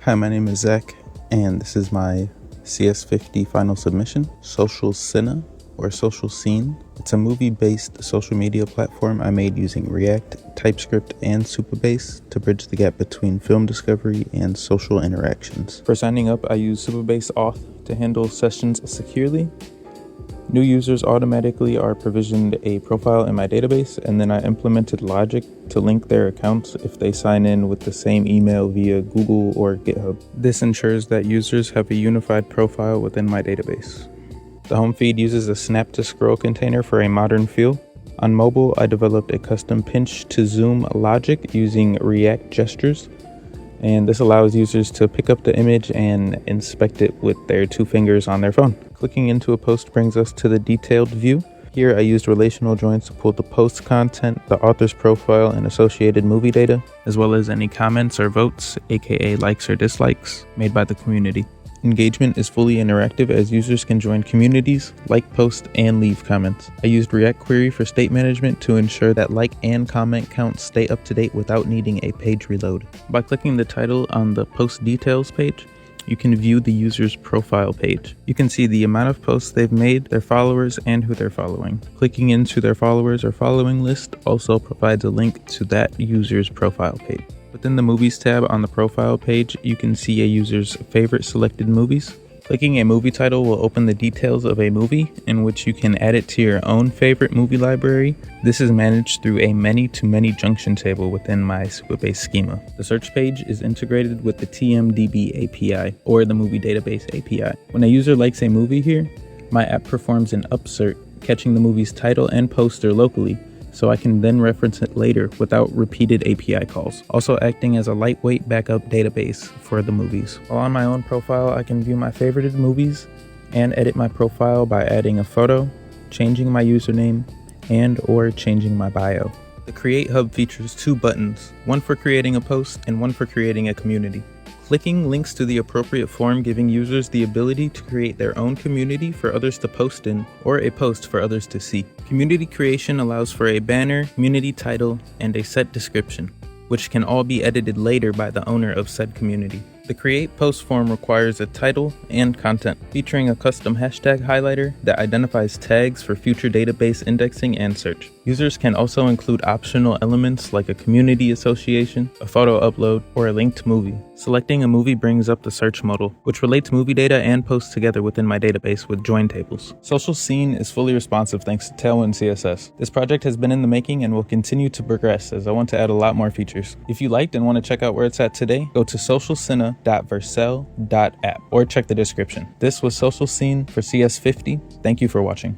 Hi, my name is Zach, and this is my CS50 final submission, Social.Cine or Social.Cine. It's a movie-based social media platform I made using React, TypeScript, and Supabase to bridge the gap between film discovery and social interactions. For signing up, I use Supabase Auth to handle sessions securely. New users automatically are provisioned a profile in my database, and then I implemented logic to link their accounts if they sign in with the same email via Google or GitHub. This ensures that users have a unified profile within my database. The home feed uses a snap-to-scroll container for a modern feel. On mobile, I developed a custom pinch-to-zoom logic using React gestures, and this allows users to pick up the image and inspect it with their 2 fingers on their phone. Clicking into a post brings us to the detailed view. Here I used relational joins to pull the post content, the author's profile, and associated movie data, as well as any comments or votes, aka likes or dislikes, made by the community. Engagement is fully interactive as users can join communities, like posts, and leave comments. I used React Query for state management to ensure that like and comment counts stay up to date without needing a page reload. By clicking the title on the post details page, you can view the user's profile page. You can see the amount of posts they've made, their followers, and who they're following. Clicking into their followers or following list also provides a link to that user's profile page. Within the Movies tab on the profile page, you can see a user's favorite selected movies. Clicking a movie title will open the details of a movie, in which you can add it to your own favorite movie library. This is managed through a many-to-many junction table within my Supabase schema. The search page is integrated with the TMDB API, or the Movie Database API. When a user likes a movie here, my app performs an upsert, catching the movie's title and poster locally, so I can then reference it later without repeated API calls, also acting as a lightweight backup database for the movies. While on my own profile, I can view my favorited movies and edit my profile by adding a photo, changing my username, and/or changing my bio. The Create Hub features 2 buttons, one for creating a post and one for creating a community. Clicking links to the appropriate form, giving users the ability to create their own community for others to post in, or a post for others to see. Community creation allows for a banner, community title, and a set description, which can all be edited later by the owner of said community. The Create Post form requires a title and content, featuring a custom hashtag highlighter that identifies tags for future database indexing and search. Users can also include optional elements like a community association, a photo upload, or a linked movie. Selecting a movie brings up the search modal, which relates movie data and posts together within my database with join tables. Social.Cine is fully responsive thanks to Tailwind CSS. This project has been in the making and will continue to progress as I want to add a lot more features. If you liked and want to check out where it's at today, go to socialcine.vercel.app or check the description. This was Social.Cine for CS50. Thank you for watching.